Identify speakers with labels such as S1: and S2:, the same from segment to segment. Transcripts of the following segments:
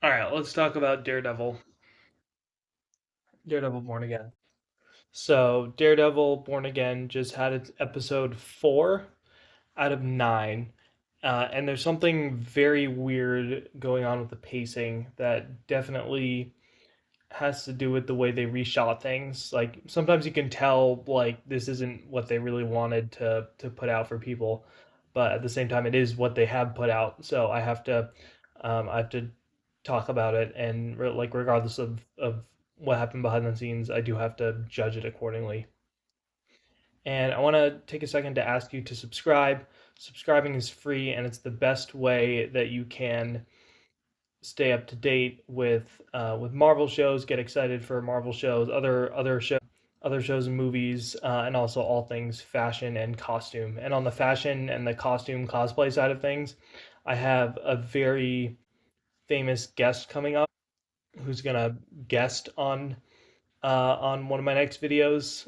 S1: All right, let's talk about Daredevil. Daredevil Born Again. So, Daredevil Born Again just had its episode 4 out of 9. And there's something very weird going on with the pacing that definitely has to do with the way they reshot things. Like sometimes you can tell like this isn't what they really wanted to put out for people, but at the same time it is what they have put out. So I have to talk about it and like regardless of what happened behind the scenes, I do have to judge it accordingly. And I want to take a second to ask you to subscribe. Subscribing is free and it's the best way that you can stay up to date with Marvel shows, get excited for Marvel shows, other shows and movies, and also all things fashion and costume. And on the fashion and the costume cosplay side of things, I have a very famous guest coming up who's gonna guest on one of my next videos.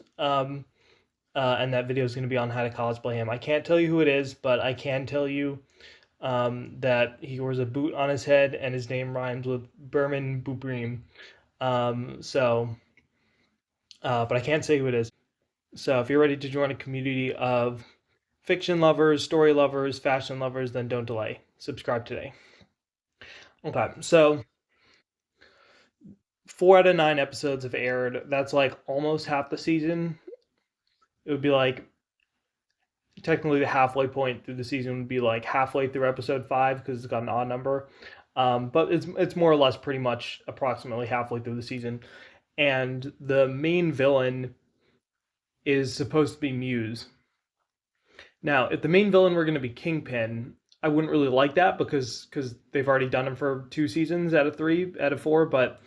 S1: And that video is going to be on how to cosplay him. I can't tell you who it is, but I can tell you that he wears a boot on his head and his name rhymes with Berman Bubrim. So, but I can't say who it is. So if you're ready to join a community of fiction lovers, story lovers, fashion lovers, then don't delay. Subscribe today. Okay, so 4 out of 9 episodes have aired. That's like almost half the season. It would be like technically the halfway point through the season would be like halfway through episode 5 because it's got an odd number. But it's more or less pretty much approximately halfway through the season, and the main villain is supposed to be Muse. Now, if the main villain were going to be Kingpin, I wouldn't really like that because they've already done him for 2 seasons out of 3 out of 4. But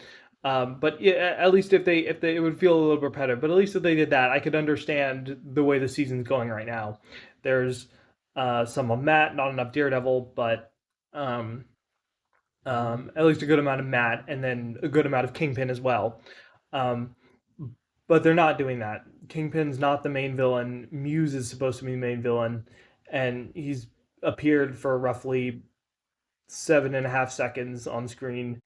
S1: yeah, at least if they it would feel a little repetitive. But at least if they did that, I could understand the way the season's going right now. There's some of Matt, not enough Daredevil, but um, at least a good amount of Matt, and then a good amount of Kingpin as well. Um, but they're not doing that. Kingpin's not the main villain. Muse is supposed to be the main villain, and he's appeared for roughly 7.5 seconds on screen.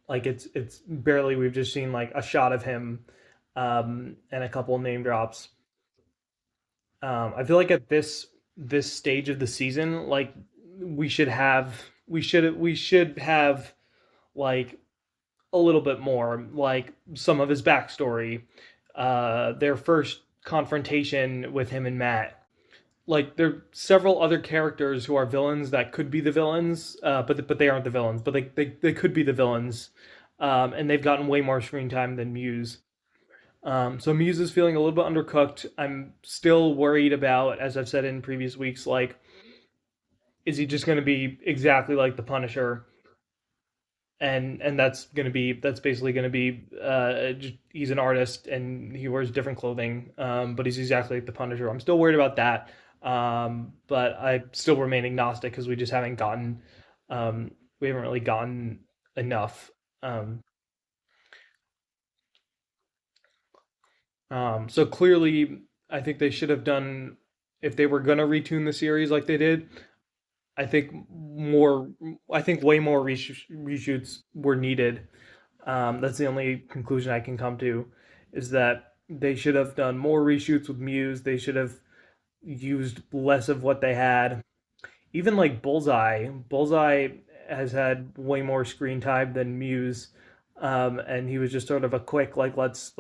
S1: Like it's barely. We've just seen like a shot of him, and a couple of name drops. I feel like at this stage of the season, like we should have like a little bit more, like some of his backstory, their first confrontation with him and Matt. Like there are several other characters who are villains that could be the villains, but they aren't the villains. But they could be the villains, and they've gotten way more screen time than Muse. So Muse is feeling a little bit undercooked. I'm still worried about, as I've said in previous weeks, like is he just going to be exactly like the Punisher? And that's basically going to be he's an artist and he wears different clothing, but he's exactly like the Punisher. I'm still worried about that, but I still remain agnostic because we haven't really gotten enough. Um, so clearly, I think they should have done if they were gonna retune the series like they did. I think more. I think way more reshoots were needed. That's the only conclusion I can come to, is that they should have done more reshoots with Muse. They should have used less of what they had. Even like Bullseye. Bullseye has had way more screen time than Muse. And he was just sort of a quick like let's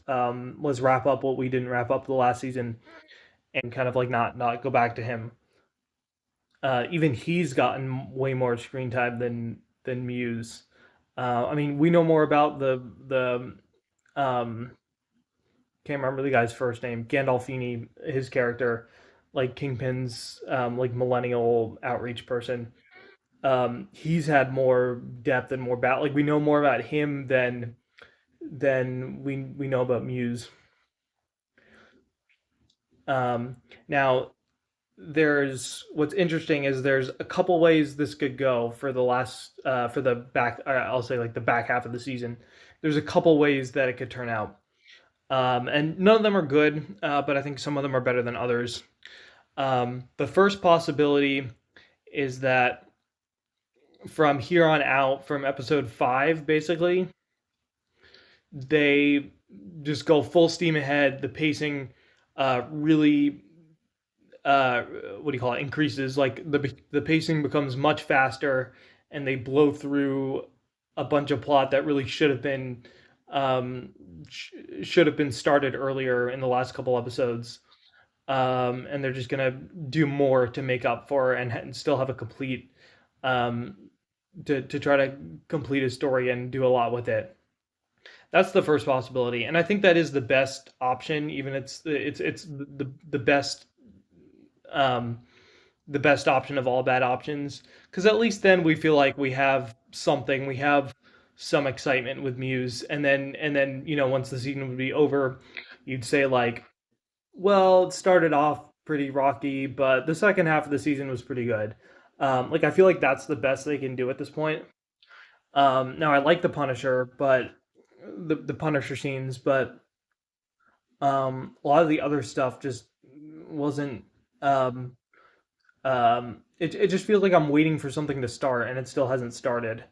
S1: wrap up what we didn't wrap up the last season and kind of like not go back to him. Even he's gotten way more screen time than Muse. I mean, we know more about the can't remember the guy's first name, Gandolfini, his character, like Kingpin's like millennial outreach person. He's had more depth and more bat. Like we know more about him than we know about Muse. Now there's what's interesting is there's a couple ways this could go for the last for the back I'll say like the back half of the season. There's a couple ways that it could turn out, and none of them are good, but I think some of them are better than others. The first possibility is that from here on out, from episode 5, basically, they just go full steam ahead. The pacing really what do you call it, increases. Like the pacing becomes much faster, and they blow through a bunch of plot that really um, should have been started earlier in the last couple episodes. And they're just gonna do more to make up for and still have a complete um, to try to complete a story and do a lot with it. That's the first possibility, and I think that is the best option. Even it's the best um, the best option of all bad options, because at least then we feel like we have something, we have some excitement with Muse, and then once the season would be over, you'd say like, well, it started off pretty rocky, but the second half of the season was pretty good. Like I feel like that's the best they can do at this point. Now I like the Punisher, but the Punisher scenes, but a lot of the other stuff just wasn't. It just feels like I'm waiting for something to start, and it still hasn't started.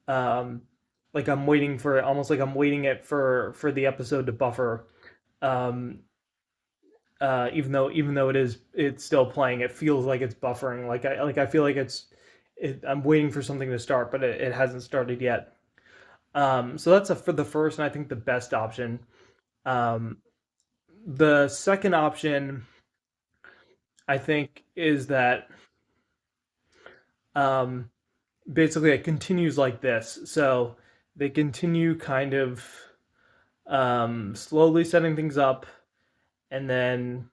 S1: Um, like I'm waiting for it, almost like I'm waiting it for the episode to buffer. Um, even though it's still playing, it feels like it's buffering. Like I feel like I'm waiting for something to start, but it hasn't started yet. So that's for the first, and I think the best option. Um, the second option, I think, is that um, basically it continues like this. So they continue kind of slowly setting things up, and then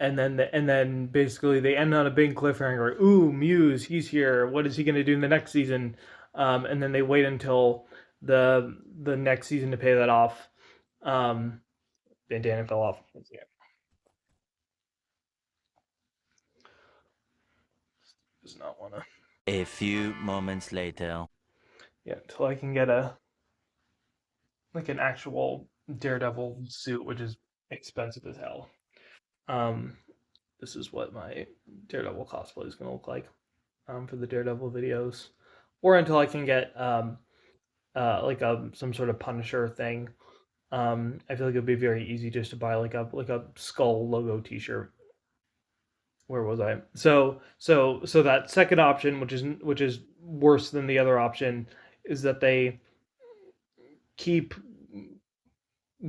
S1: and then basically they end on a big cliffhanger. Ooh, Muse, he's here. What is he going to do in the next season? And then they wait until the next season to pay that off. Um, Bandana fell off. Yeah, does not want to.
S2: A few moments later.
S1: Yeah, until I can get a like an actual Daredevil suit, which is expensive as hell. Um, this is what my Daredevil cosplay is going to look like for the Daredevil videos, or until I can get like some sort of Punisher thing. I feel like it'd be very easy just to buy like a skull logo T-shirt. Where was I? So that second option, which is worse than the other option, is that they keep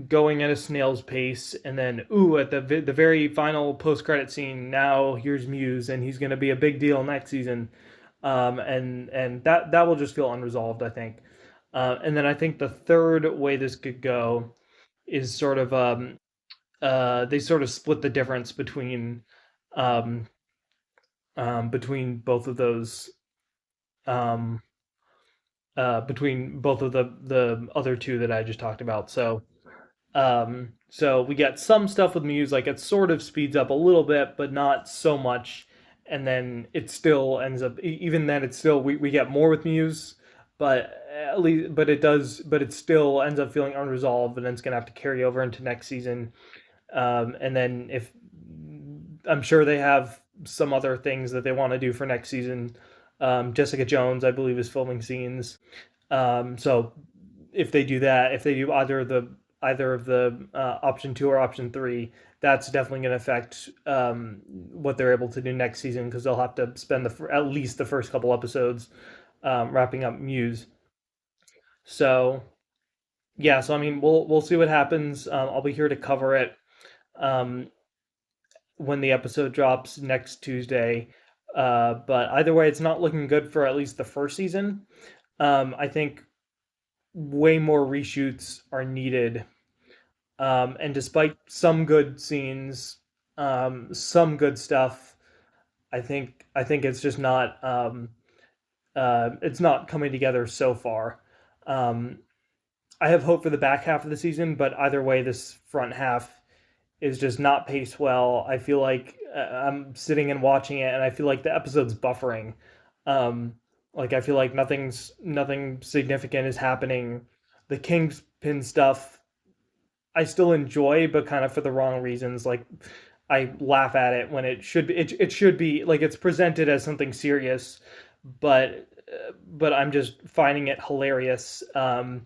S1: going at a snail's pace, and then at the very final post credit scene, now here's Muse, and he's going to be a big deal next season, and that will just feel unresolved, I think. And then I think the third way this could go is sort of they sort of split the difference um, between both of those um, between both of the other two that I just talked about. So we get some stuff with Muse, like it sort of speeds up a little bit, but not so much. And then it still ends up, even then, it's still we get more with Muse, but at least, but it still ends up feeling unresolved, and then it's gonna have to carry over into next season. And then if I'm sure they have some other things that they want to do for next season. Jessica Jones, I believe, is filming scenes. So if they do that, if they do either of the option two or option three, that's definitely going to affect what they're able to do next season, because they'll have to spend at least the first couple episodes wrapping up Muse. So yeah, so I mean, we'll see what happens. I'll be here to cover it um, when the episode drops next Tuesday. But either way, it's not looking good for at least the first season. I think way more reshoots are needed. And despite some good scenes, some good stuff, I think it's just not it's not coming together so far. Um, I have hope for the back half of the season, but either way, this front half is just not paced well. I feel like I'm sitting and watching it, and I feel like the episode's buffering. Um, like I feel like nothing significant is happening. The Kingpin stuff I still enjoy, but kind of for the wrong reasons. Like I laugh at it when it should be like it's presented as something serious, but I'm just finding it hilarious. And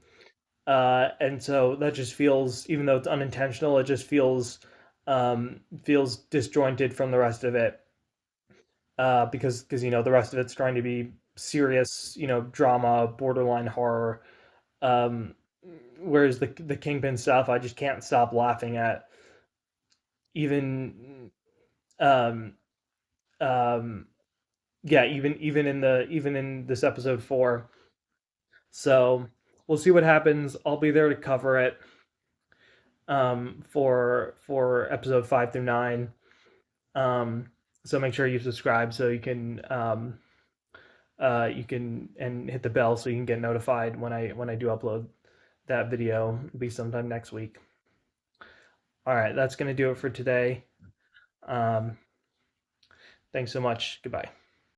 S1: so that just feels, even though it's unintentional, it just feels disjointed from the rest of it. Because the rest of it's trying to be serious, drama, borderline horror. Um, Whereas the Kingpin stuff, I just can't stop laughing at. Even um, um, yeah, even in this episode 4. So we'll see what happens. I'll be there to cover it for episode 5 through 9. Um, so make sure you subscribe so you can and hit the bell so you can get notified when I do upload that video. It'll be sometime next week. All right, that's gonna do it for today. Um, Thanks so much. Goodbye.